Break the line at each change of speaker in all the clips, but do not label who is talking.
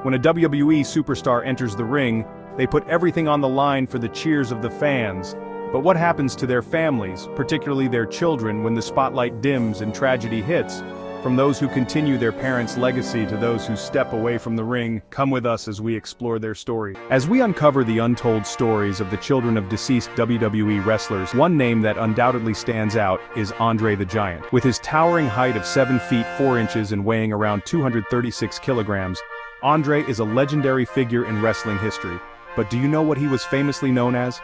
When a WWE superstar enters the ring, they put everything on the line for the cheers of the fans. But what happens to their families, particularly their children, when the spotlight dims and tragedy hits? From those who continue their parents' legacy to those who step away from the ring, come with us as we explore their story. As we uncover the untold stories of the children of deceased WWE wrestlers, one name that undoubtedly stands out is Andre the Giant. With his towering height of 7 feet 4 inches and weighing around 236 kilograms, Andre is a legendary figure in wrestling history. But do you know what he was famously known as?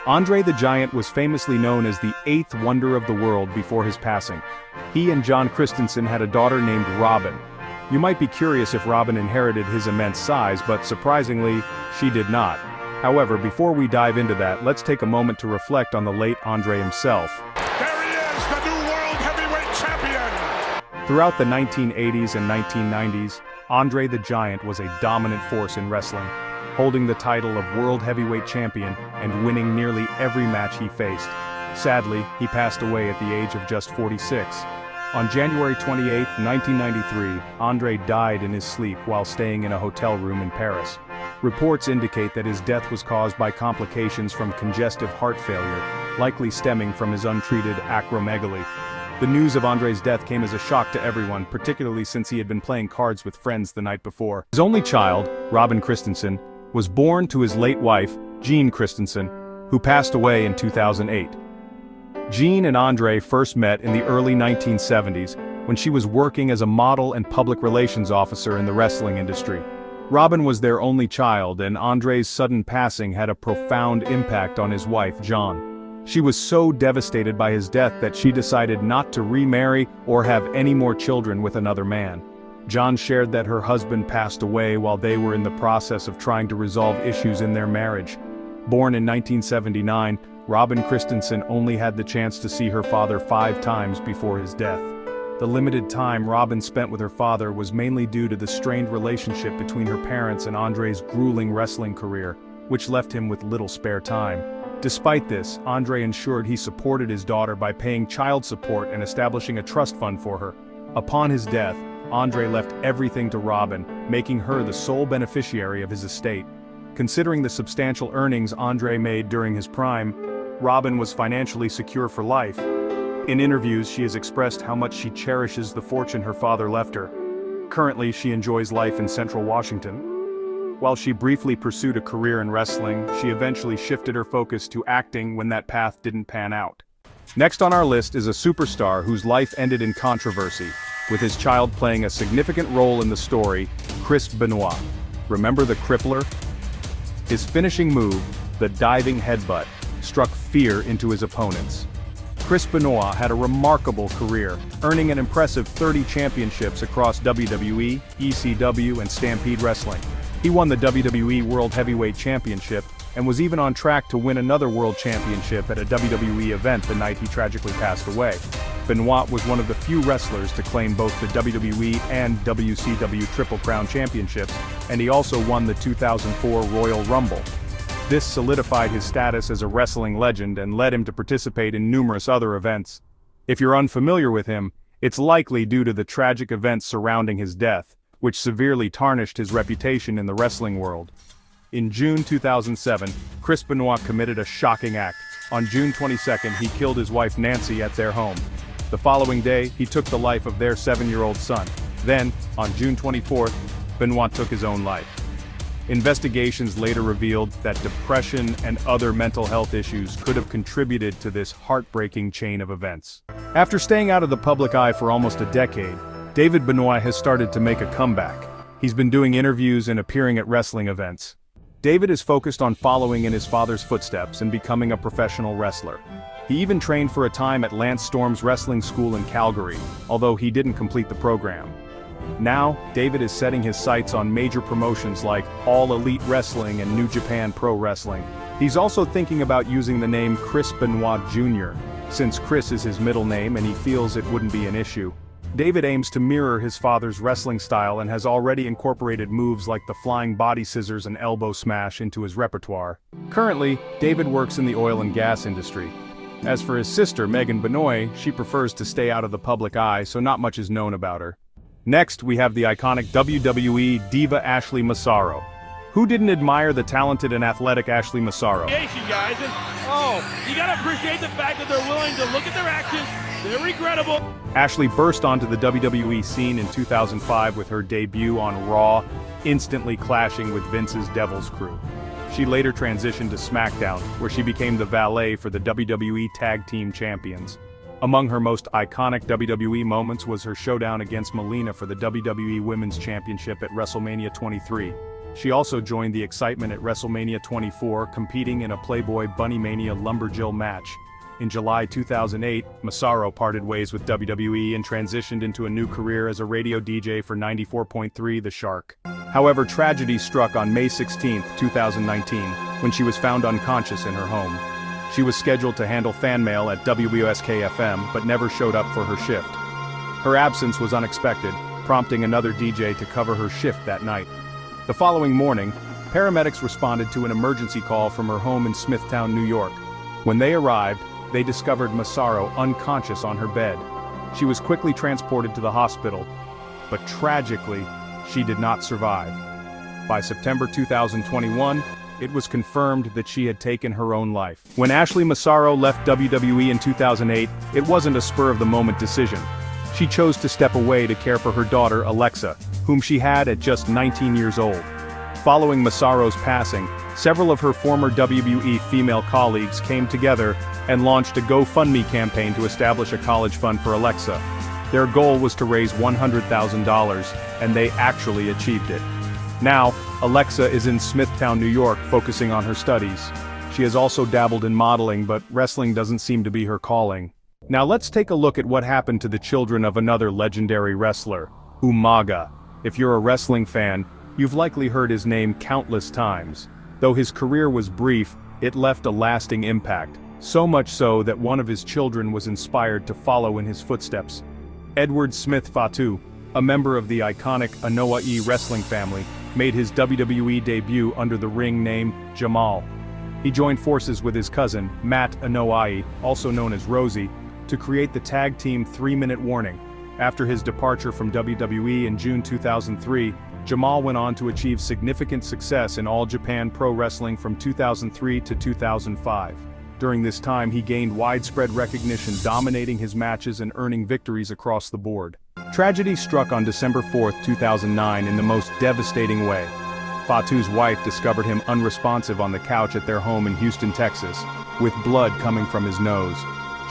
Andre the Giant was famously known as the 8th wonder of the world before his passing. He and John Christensen had a daughter named Robin. You might be curious if Robin inherited his immense size, but surprisingly, she did not. However, before we dive into that, let's take a moment to reflect on the late Andre himself.
There he is, the new World Heavyweight Champion!
Throughout the 1980s and 1990s, Andre the Giant was a dominant force in wrestling, holding the title of World Heavyweight Champion and winning nearly every match he faced. Sadly, he passed away at the age of just 46. On January 28, 1993, Andre died in his sleep while staying in a hotel room in Paris. Reports indicate that his death was caused by complications from congestive heart failure, likely stemming from his untreated acromegaly. The news of Andre's death came as a shock to everyone, particularly since he had been playing cards with friends the night before. His only child, Robin Christensen, was born to his late wife, Jean Christensen, who passed away in 2008. Jean and Andre first met in the early 1970s, when she was working as a model and public relations officer in the wrestling industry. Robin was their only child, and Andre's sudden passing had a profound impact on his wife, Jean. She was so devastated by his death that she decided not to remarry or have any more children with another man. Jean shared that her husband passed away while they were in the process of trying to resolve issues in their marriage. Born in 1979, Robin Christensen only had the chance to see her father 5 times before his death. The limited time Robin spent with her father was mainly due to the strained relationship between her parents and Andre's grueling wrestling career, which left him with little spare time. Despite this, Andre ensured he supported his daughter by paying child support and establishing a trust fund for her. Upon his death, Andre left everything to Robin, making her the sole beneficiary of his estate. Considering the substantial earnings Andre made during his prime, Robin was financially secure for life. In interviews, she has expressed how much she cherishes the fortune her father left her. Currently, she enjoys life in Central Washington. While she briefly pursued a career in wrestling, she eventually shifted her focus to acting when that path didn't pan out. Next on our list is a superstar whose life ended in controversy, with his child playing a significant role in the story, Chris Benoit. Remember the Crippler? His finishing move, the diving headbutt, struck fear into his opponents. Chris Benoit had a remarkable career, earning an impressive 30 championships across WWE, ECW, and Stampede Wrestling. He won the WWE World Heavyweight Championship, and was even on track to win another World Championship at a WWE event the night he tragically passed away. Benoit was one of the few wrestlers to claim both the WWE and WCW Triple Crown Championships, and he also won the 2004 Royal Rumble. This solidified his status as a wrestling legend and led him to participate in numerous other events. If you're unfamiliar with him, it's likely due to the tragic events surrounding his death, which severely tarnished his reputation in the wrestling world. In June 2007, Chris Benoit committed a shocking act. On June 22nd, he killed his wife Nancy at their home. The following day, he took the life of their 7-year-old son. Then, on June 24th, Benoit took his own life. Investigations later revealed that depression and other mental health issues could have contributed to this heartbreaking chain of events. After staying out of the public eye for almost a decade, David Benoit has started to make a comeback. He's been doing interviews and appearing at wrestling events. David is focused on following in his father's footsteps and becoming a professional wrestler. He even trained for a time at Lance Storm's wrestling school in Calgary, although he didn't complete the program. Now, David is setting his sights on major promotions like All Elite Wrestling and New Japan Pro Wrestling. He's also thinking about using the name Chris Benoit Jr., since Chris is his middle name and he feels it wouldn't be an issue. David aims to mirror his father's wrestling style and has already incorporated moves like the flying body scissors and elbow smash into his repertoire. Currently, David works in the oil and gas industry. As for his sister, Megan Benoit, she prefers to stay out of the public eye, so not much is known about her. Next, we have the iconic WWE diva Ashley Massaro. Who didn't admire the talented and athletic Ashley Massaro?
Guys, and you gotta appreciate the fact that they're willing to look at their actions. They're regrettable.
Ashley burst onto the WWE scene in 2005 with her debut on Raw, instantly clashing with Vince's Devil's Crew. She later transitioned to SmackDown, where she became the valet for the WWE Tag Team Champions. Among her most iconic WWE moments was her showdown against Melina for the WWE Women's Championship at WrestleMania 23. She also joined the excitement at WrestleMania 24, competing in a Playboy Bunny Mania Lumberjill match. In July 2008, Massaro parted ways with WWE and transitioned into a new career as a radio DJ for 94.3 The Shark. However, tragedy struck on May 16, 2019, when she was found unconscious in her home. She was scheduled to handle fan mail at WSK-FM, but never showed up for her shift. Her absence was unexpected, prompting another DJ to cover her shift that night. The following morning, paramedics responded to an emergency call from her home in Smithtown, New York. When they arrived, they discovered Massaro unconscious on her bed. She was quickly transported to the hospital, but tragically, she did not survive. By September 2021, it was confirmed that she had taken her own life. When Ashley Massaro left WWE in 2008, it wasn't a spur-of-the-moment decision. She chose to step away to care for her daughter, Alexa, whom she had at just 19 years old. Following Massaro's passing, several of her former WWE female colleagues came together and launched a GoFundMe campaign to establish a college fund for Alexa. Their goal was to raise $100,000, and they actually achieved it. Now, Alexa is in Smithtown, New York, focusing on her studies. She has also dabbled in modeling, but wrestling doesn't seem to be her calling. Now let's take a look at what happened to the children of another legendary wrestler, Umaga. If you're a wrestling fan, you've likely heard his name countless times. Though his career was brief, it left a lasting impact, so much so that one of his children was inspired to follow in his footsteps. Edward Smith Fatu, a member of the iconic Anoa'i wrestling family, made his WWE debut under the ring name Jamal. He joined forces with his cousin, Matt Anoa'i, also known as Rosie, to create the tag team 3-Minute Warning. After his departure from WWE in June 2003, Jamal went on to achieve significant success in All Japan Pro Wrestling from 2003 to 2005. During this time he gained widespread recognition, dominating his matches and earning victories across the board. Tragedy struck on December 4, 2009 in the most devastating way. Fatu's wife discovered him unresponsive on the couch at their home in Houston, Texas, with blood coming from his nose.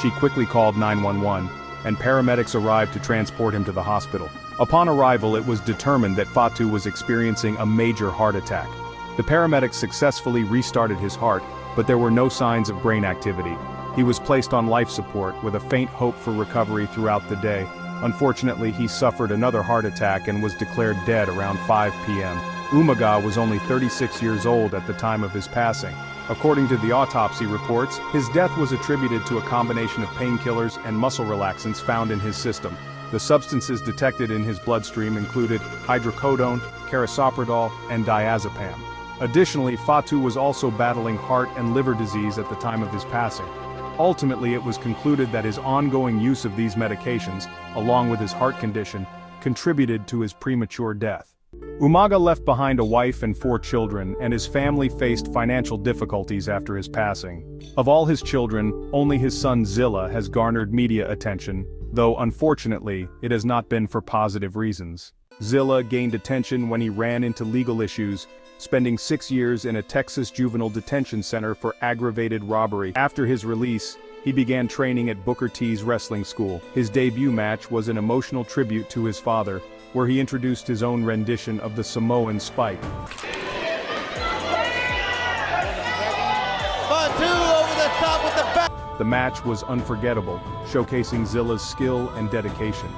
She quickly called 911, and paramedics arrived to transport him to the hospital. Upon arrival, it was determined that Fatu was experiencing a major heart attack. The paramedics successfully restarted his heart, but there were no signs of brain activity. He was placed on life support with a faint hope for recovery throughout the day. Unfortunately, he suffered another heart attack and was declared dead around 5 p.m. Umaga was only 36 years old at the time of his passing. According to the autopsy reports, his death was attributed to a combination of painkillers and muscle relaxants found in his system. The substances detected in his bloodstream included hydrocodone, carisoprodol, and diazepam. Additionally, Fatu was also battling heart and liver disease at the time of his passing. Ultimately, it was concluded that his ongoing use of these medications, along with his heart condition, contributed to his premature death. Umaga left behind a wife and 4 children, and his family faced financial difficulties after his passing. Of all his children, only his son Zilla has garnered media attention, though unfortunately, it has not been for positive reasons. Zilla gained attention when he ran into legal issues, spending 6 years in a Texas juvenile detention center for aggravated robbery. After his release, he began training at Booker T's wrestling school. His debut match was an emotional tribute to his father, where he introduced his own rendition of the Samoan Spike. The match was unforgettable, showcasing Zilla's skill and dedication.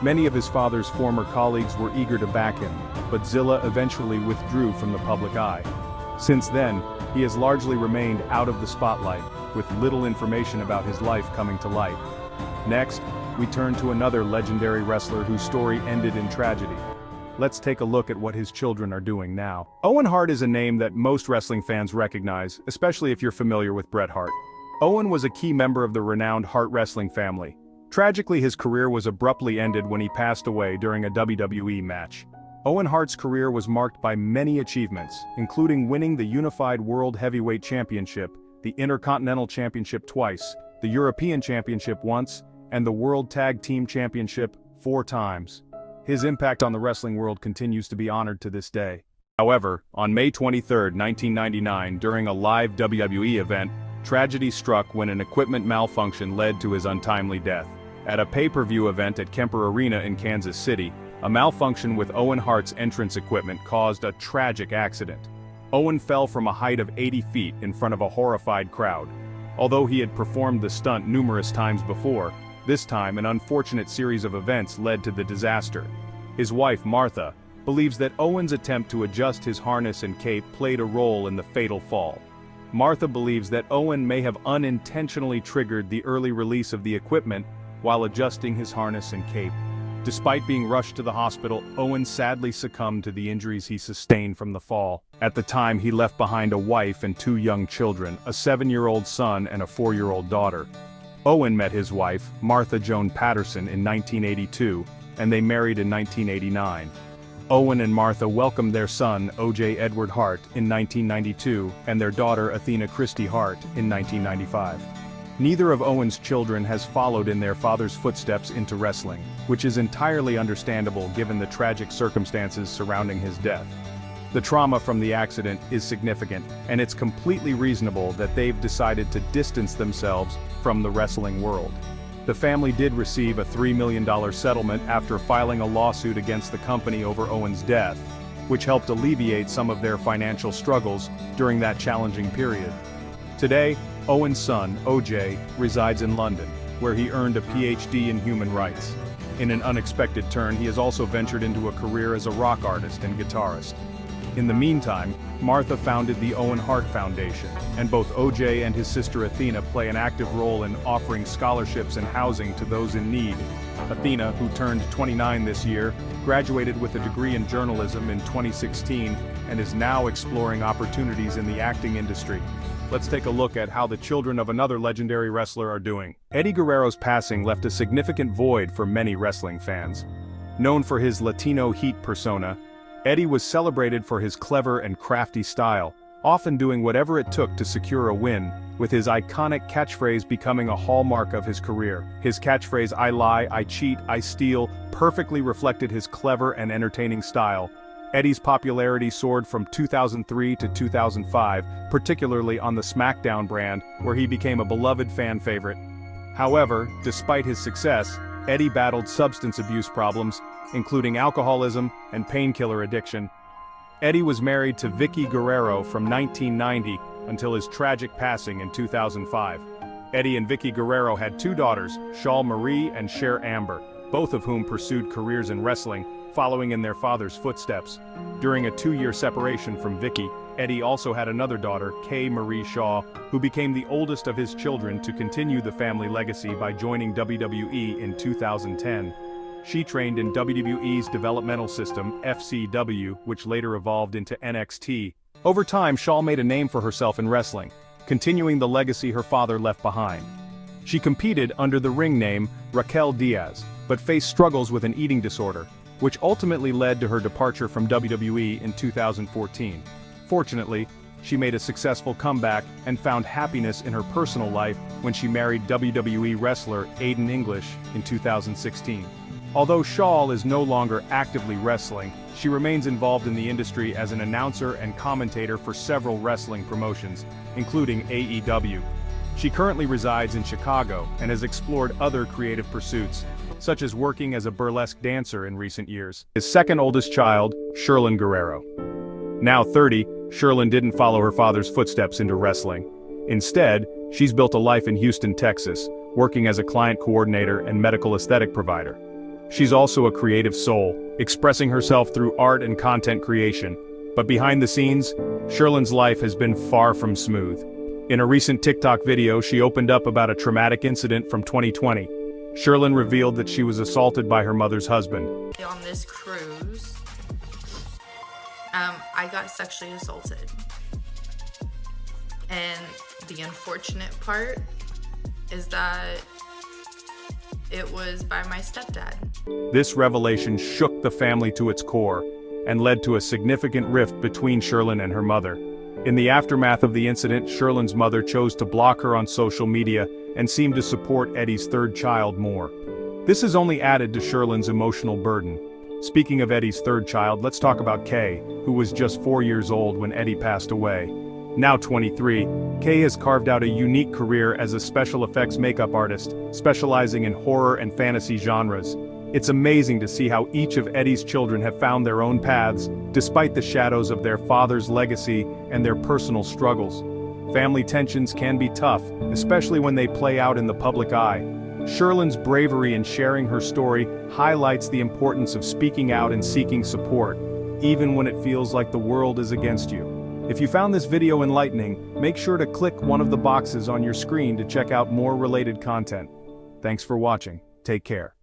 Many of his father's former colleagues were eager to back him, but Zilla eventually withdrew from the public eye. Since then, he has largely remained out of the spotlight, with little information about his life coming to light. Next, we turn to another legendary wrestler whose story ended in tragedy. Let's take a look at what his children are doing now. Owen Hart is a name that most wrestling fans recognize, especially if you're familiar with Bret Hart. Owen was a key member of the renowned Hart wrestling family. Tragically, his career was abruptly ended when he passed away during a WWE match. Owen Hart's career was marked by many achievements, including winning the Unified World Heavyweight Championship, the Intercontinental Championship twice, the European Championship once, and the World Tag Team Championship 4 times. His impact on the wrestling world continues to be honored to this day. However, on May 23, 1999, during a live WWE event, tragedy struck when an equipment malfunction led to his untimely death. At a pay-per-view event at Kemper Arena in Kansas City, a malfunction with Owen Hart's entrance equipment caused a tragic accident. Owen fell from a height of 80 feet in front of a horrified crowd. Although he had performed the stunt numerous times before, this time an unfortunate series of events led to the disaster. His wife, Martha, believes that Owen's attempt to adjust his harness and cape played a role in the fatal fall. Martha believes that Owen may have unintentionally triggered the early release of the equipment while adjusting his harness and cape. Despite being rushed to the hospital, Owen sadly succumbed to the injuries he sustained from the fall. At the time, he left behind a wife and 2 young children, a 7-year-old son and a 4-year-old daughter. Owen met his wife, Martha Joan Patterson, in 1982, and they married in 1989. Owen and Martha welcomed their son, O.J. Edward Hart, in 1992, and their daughter, Athena Christie Hart, in 1995. Neither of Owen's children has followed in their father's footsteps into wrestling, which is entirely understandable given the tragic circumstances surrounding his death. The trauma from the accident is significant, and it's completely reasonable that they've decided to distance themselves from the wrestling world. The family did receive a $3 million settlement after filing a lawsuit against the company over Owen's death, which helped alleviate some of their financial struggles during that challenging period. Today, Owen's son, OJ, resides in London, where he earned a PhD in human rights. In an unexpected turn, he has also ventured into a career as a rock artist and guitarist. In the meantime, Martha founded the Owen Hart Foundation, and both OJ and his sister Athena play an active role in offering scholarships and housing to those in need. Athena, who turned 29 this year, graduated with a degree in journalism in 2016 and is now exploring opportunities in the acting industry. Let's take a look at how the children of another legendary wrestler are doing. Eddie Guerrero's passing left a significant void for many wrestling fans. Known for his Latino heat persona, Eddie was celebrated for his clever and crafty style, often doing whatever it took to secure a win, with his iconic catchphrase becoming a hallmark of his career. His catchphrase, "I lie, I cheat, I steal," perfectly reflected his clever and entertaining style. Eddie's popularity soared from 2003 to 2005, particularly on the SmackDown brand, where he became a beloved fan favorite. However, despite his success, Eddie battled substance abuse problems, including alcoholism and painkiller addiction. Eddie was married to Vickie Guerrero from 1990 until his tragic passing in 2005. Eddie and Vickie Guerrero had 2 daughters, Shaul Marie and Cher Amber, both of whom pursued careers in wrestling, following in their father's footsteps. During a 2-year separation from Vickie, Eddie also had another daughter, Kay Marie Shaw, who became the oldest of his children to continue the family legacy by joining WWE in 2010. She trained in WWE's developmental system, FCW, which later evolved into NXT. Over time, Shaw made a name for herself in wrestling, continuing the legacy her father left behind. She competed under the ring name Raquel Diaz, but faced struggles with an eating disorder, which ultimately led to her departure from WWE in 2014. Fortunately, she made a successful comeback and found happiness in her personal life when she married WWE wrestler Aiden English in 2016. Although Shaul is no longer actively wrestling, she remains involved in the industry as an announcer and commentator for several wrestling promotions, including AEW. She currently resides in Chicago and has explored other creative pursuits, such as working as a burlesque dancer in recent years. His second oldest child, Sherlyn Guerrero. Now 30, Sherlyn didn't follow her father's footsteps into wrestling. Instead, she's built a life in Houston, Texas, working as a client coordinator and medical aesthetic provider. She's also a creative soul, expressing herself through art and content creation. But behind the scenes, Sherlyn's life has been far from smooth. In a recent TikTok video, she opened up about a traumatic incident from 2020. Sherlyn revealed that she was assaulted by her mother's husband.
On this cruise, I got sexually assaulted. And the unfortunate part is that It was by my stepdad.
This revelation shook the family to its core and led to a significant rift between Sherlyn and her mother. In the aftermath of the incident, Sherlyn's mother chose to block her on social media and seemed to support Eddie's third child more. This has only added to Sherlyn's emotional burden. Speaking of Eddie's third child, let's talk about Kay, who was just 4 years old when Eddie passed away. Now 23, Kay has carved out a unique career as a special effects makeup artist, specializing in horror and fantasy genres. It's amazing to see how each of Eddie's children have found their own paths, despite the shadows of their father's legacy and their personal struggles. Family tensions can be tough, especially when they play out in the public eye. Sherlyn's bravery in sharing her story highlights the importance of speaking out and seeking support, even when it feels like the world is against you. If you found this video enlightening, make sure to click one of the boxes on your screen to check out more related content. Thanks for watching. Take care.